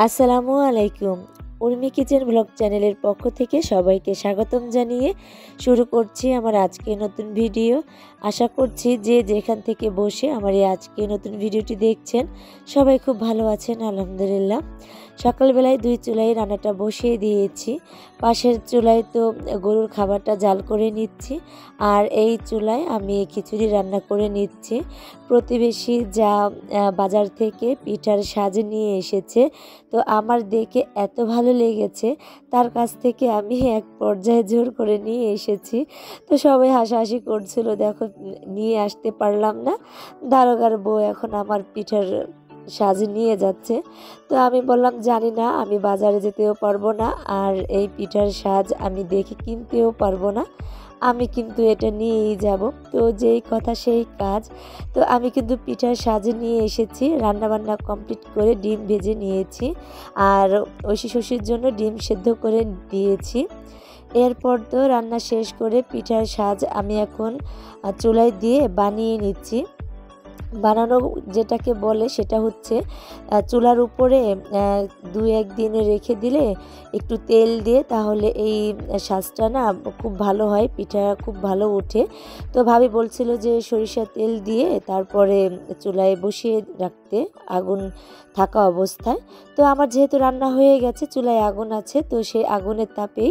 আসসালামু আলাইকুম। Urmi kitchen blog চ্যানেলের পক্ষ থেকে সবাইকে স্বাগতম জানিয়ে শুরু করছি আমার আজকের নতুন ভিডিও। আশা করছি যে যেখান থেকে বসে আমার এই আজকের নতুন ভিডিওটি দেখছেন সবাই খুব ভালো আছেন আলহামদুলিল্লাহ। সকালবেলায় 2 চুলায় রান্নাটা বসিয়ে দিয়েছি। পাশের চুলায় তো গরুর খাবারটা জাল করে নিচ্ছি, আর এই চুলায় আমি খিচুড়ি রান্না করে নিচ্ছি। প্রতিবেশী যা বাজার থেকে পিঠার সাজ নিয়ে এসেছে, তো আমার দেখে এত ভালো লেগেছে, তার কাছ থেকে আমি এক পর্যায়ে জোর করে নিয়ে এসেছি। তো সবাই হাসাহাসি করছিল, দেখো নিয়ে আসতে পারলাম না, দারোগার বউ এখন আমার পিঠার সাজ নিয়ে যাচ্ছে। তো আমি বললাম জানি না, আমি বাজারে যেতেও পারবো না, আর এই পিঠার সাজ আমি দেখে কিনতেও পারবো না, আমি কিন্তু এটা নিয়েই যাব। তো যেই কথা সেই কাজ। তো আমি কিন্তু পিঠার সাজে নিয়ে এসেছি, রান্নাবান্না কমপ্লিট করে ডিম ভেজে নিয়েছি, আর ঐশী শশীর জন্য ডিম সেদ্ধ করে দিয়েছি। এরপর তো রান্না শেষ করে পিঠার সাজ আমি এখন চুলায় দিয়ে বানিয়ে নিচ্ছি। বানানো যেটাকে বলে সেটা হচ্ছে চুলার উপরে 2-1 দিন রেখে দিলে একটু তেল দিয়ে, তাহলে এই সাজটা না খুব ভালো হয়, পিঠা খুব ভালো ওঠে। তো ভাবি বলছিল যে সরিষার তেল দিয়ে তারপরে চুলায় বসিয়ে রাখতে আগুন থাকা অবস্থায়। তো আমার যেহেতু রান্না হয়ে গেছে, চুলায় আগুন আছে, তো সেই আগুনের তাপেই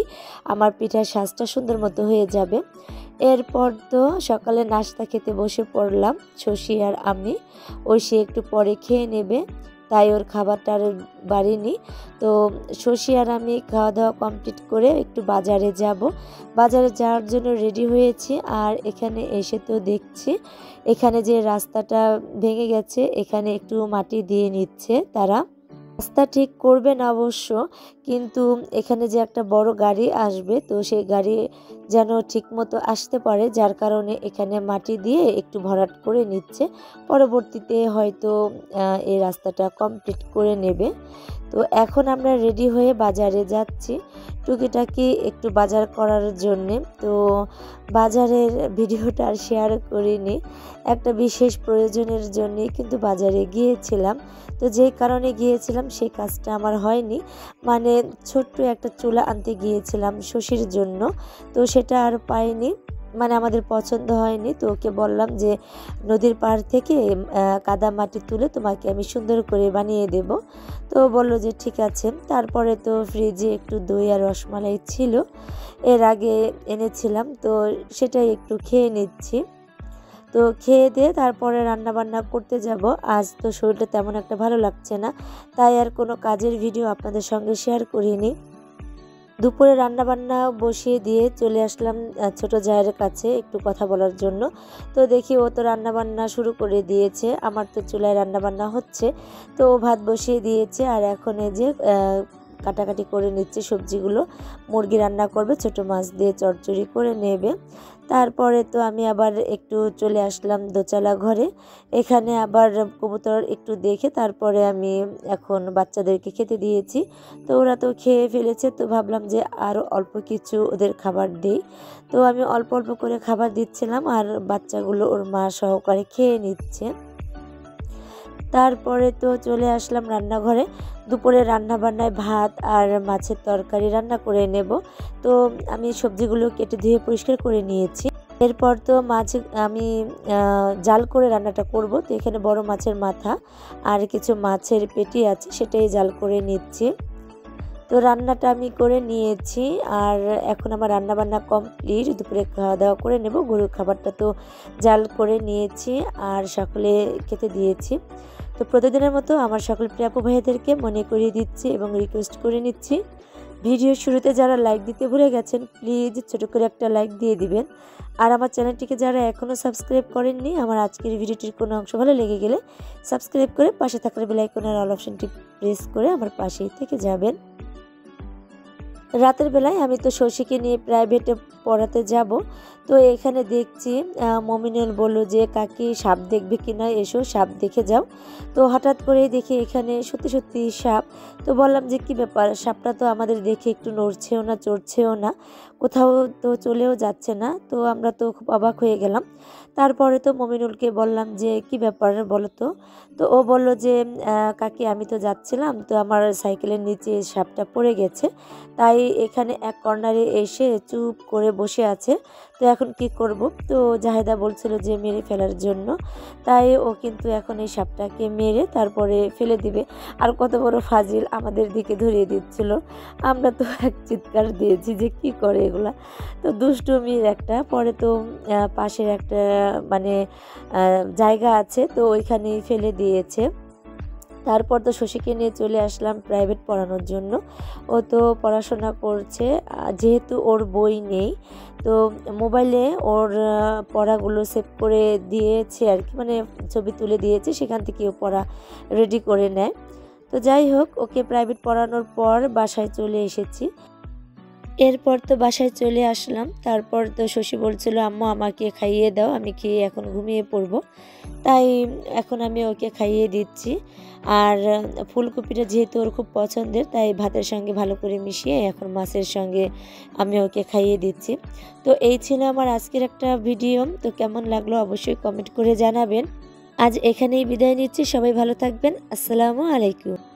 আমার পিঠার সাজটা সুন্দর মতো হয়ে যাবে। এরপর তো সকালে নাস্তা খেতে বসে পড়লাম শশী আর আমি। সে একটু পরে খেয়ে নেবে, তাই ওর খাবারটা আর বাড়িনি। তো শশী আর আমি খাওয়া দাওয়া কমপ্লিট করে একটু বাজারে যাব। বাজারে যাওয়ার জন্য রেডি হয়েছি, আর এখানে এসে তো দেখছি এখানে যে রাস্তাটা ভেঙে গেছে, এখানে একটু মাটি দিয়ে নিচ্ছে তারা। রাস্তা ঠিক করবে না অবশ্য, কিন্তু এখানে যে একটা বড় গাড়ি আসবে, তো সেই গাড়ি যেন ঠিক মতো আসতে পারে, যার কারণে এখানে মাটি দিয়ে একটু ভরাট করে নিচ্ছে। পরবর্তীতে হয়তো এই রাস্তাটা কমপ্লিট করে নেবে। তো এখন আমরা রেডি হয়ে বাজারে যাচ্ছি টুকিটাকি একটু বাজার করার জন্যে। তো বাজারের ভিডিওটা আর শেয়ার করিনি, একটা বিশেষ প্রয়োজনের জন্যই কিন্তু বাজারে গিয়েছিলাম। তো যেই কারণে গিয়েছিলাম সেই কাজটা আমার হয়নি, মানে ছোট্ট একটা চুলা আনতে গিয়েছিলাম শশীর জন্য, তো সেটা আর পাইনি, মানে আমাদের পছন্দ হয়নি। তো ওকে বললাম যে নদীর পাড় থেকে কাদা মাটি তুলে তোমাকে আমি সুন্দর করে বানিয়ে দেব। তো বললো যে ঠিক আছে। তারপরে তো ফ্রিজে একটু দই আর রসমালাই ছিল, এর আগে এনেছিলাম, তো সেটাই একটু খেয়ে নিচ্ছি। তো খেয়ে দিয়ে তারপরে রান্না বান্না করতে যাব। আজ তো শরীরটা তেমন একটা ভালো লাগছে না, তাই আর কোনো কাজের ভিডিও আপনাদের সঙ্গে শেয়ার করিনি। দুপুরে রান্না বান্না বসিয়ে দিয়ে চলে আসলাম ছোট জায়ের কাছে একটু কথা বলার জন্য। তো দেখি ও তো রান্না বান্না শুরু করে দিয়েছে, আমার তো চুলায় রান্না বান্না হচ্ছে। তো ও ভাত বসিয়ে দিয়েছে, আর এখন এই যে কাটাকাটি করে নিচ্ছে সবজিগুলো। মুরগি রান্না করবে, ছোট মাছ দিয়ে চচ্চড়ি করে নেবে। তারপরে তো আমি আবার একটু চলে আসলাম দোতলা ঘরে, এখানে আবার কবুতর একটু দেখে তারপরে আমি এখন বাচ্চাদেরকে খেতে দিয়েছি। তো ওরা তো খেয়ে ফেলেছে, তো ভাবলাম যে আরও অল্প কিছু ওদের খাবার দিই। তো আমি অল্প অল্প করে খাবার দিচ্ছিলাম, আর বাচ্চাগুলো ওর মা সহকারে খেয়ে নিচ্ছে। তারপরে তো চলে আসলাম রান্নাঘরে। দুপুরে রান্না বান্নায় ভাত আর মাছের তরকারি রান্না করে নেব। তো আমি সবজিগুলো কেটে ধুয়ে পরিষ্কার করে নিয়েছি। এরপর তো মাছ আমি জাল করে রান্নাটা করব। তো এখানে বড় মাছের মাথা আর কিছু মাছের পেটি আছে, সেটাই জাল করে নিচ্ছি। তো রান্নাটা আমি করে নিয়েছি, আর এখন আমার রান্না বান্না কমপ্লিট। দুপুরে খাওয়া দাওয়া করে নেব। গরুর খাবারটা তো জাল করে নিয়েছি, আর সকলে খেতে দিয়েছি। তো প্রতিদিনের মতো আমার সকল প্রিয় আপু ভাইদেরকে মনে করিয়ে দিচ্ছি এবং রিকোয়েস্ট করে নিচ্ছি, ভিডিওর শুরুতে যারা লাইক দিতে ভুলে গেছেন প্লিজ ছোট করে একটা লাইক দিয়ে দিবেন। আর আমার চ্যানেলটিকে যারা এখনও সাবস্ক্রাইব করেননি, আমার আজকের ভিডিওটির কোনো অংশ ভালো লেগে গেলে সাবস্ক্রাইব করে পাশে থাকার বেল আইকনের অল অপশনটি প্রেস করে আমার পাশেই থেকে যাবেন। রাতের বেলায় আমি তো শশীকে নিয়ে প্রাইভেটে পড়াতে যাব। তো এখানে দেখছি মমিনুল বলল যে কাকি সাপ দেখবে কিনা, এসো সাপ দেখে যাও। তো হঠাৎ করেই দেখি এখানে সত্যি সত্যি সাপ। তো বললাম যে কি ব্যাপার, সাপটা তো আমাদের দেখে একটু নড়ছেও না চড়ছেও না, কোথাও তো চলেও যাচ্ছে না। তো আমরা তো খুব অবাক হয়ে গেলাম। তারপরে তো মমিনুলকে বললাম যে কি ব্যাপার বলো তো। তো ও বলল যে কাকি আমি তো যাচ্ছিলাম, তো আমার সাইকেলের নিচে সাপটা পড়ে গেছে, তাই এখানে এক কর্নারে এসে চুপ করে বসে আছে। তো এখন কি করব? তো জাহেদা বলছিল যে মেরে ফেলার জন্য, তাই ও কিন্তু এখন এই সাপটাকে মেরে তারপরে ফেলে দিবে। আর কত বড় ফাজিল, আমাদের দিকে ধরিয়ে দিচ্ছিল। আমরা তো এক চিৎকার দিয়েছি যে কি করে এগুলা। তো দুষ্টুমির একটা পরে তো পাশের একটা মানে জায়গা আছে, তো ওইখানেই ফেলে দিয়েছে। তারপর তো শশীকে নিয়ে চলে আসলাম প্রাইভেট পড়ানোর জন্য। ও তো পড়াশোনা করছে, যেহেতু ওর বই নেই, তো মোবাইলে ওর পড়াগুলো সেভ করে দিয়েছে আর কি, মানে ছবি তুলে দিয়েছে, সেখান থেকে ও পড়া রেডি করে নেয়। তো যাই হোক, ওকে প্রাইভেট পড়ানোর পর বাসায় চলে এসেছি। এরপর তো বাসায় চলে আসলাম। তারপর তো শশী বলছিল আম্মু আমাকে খাইয়ে দাও, আমি খেয়ে এখন ঘুমিয়ে পড়বো। তাই এখন আমি ওকে খাইয়ে দিচ্ছি। আর ফুলকপিটা যেহেতু ওর খুব পছন্দের, তাই ভাতের সঙ্গে ভালো করে মিশিয়ে এখন মাছের সঙ্গে আমি ওকে খাইয়ে দিচ্ছি। তো এই ছিল আমার আজকের একটা ভিডিও। তো কেমন লাগলো অবশ্যই কমেন্ট করে জানাবেন। আজ এখানেই বিদায় নিচ্ছি, সবাই ভালো থাকবেন। আসসালামু আলাইকুম।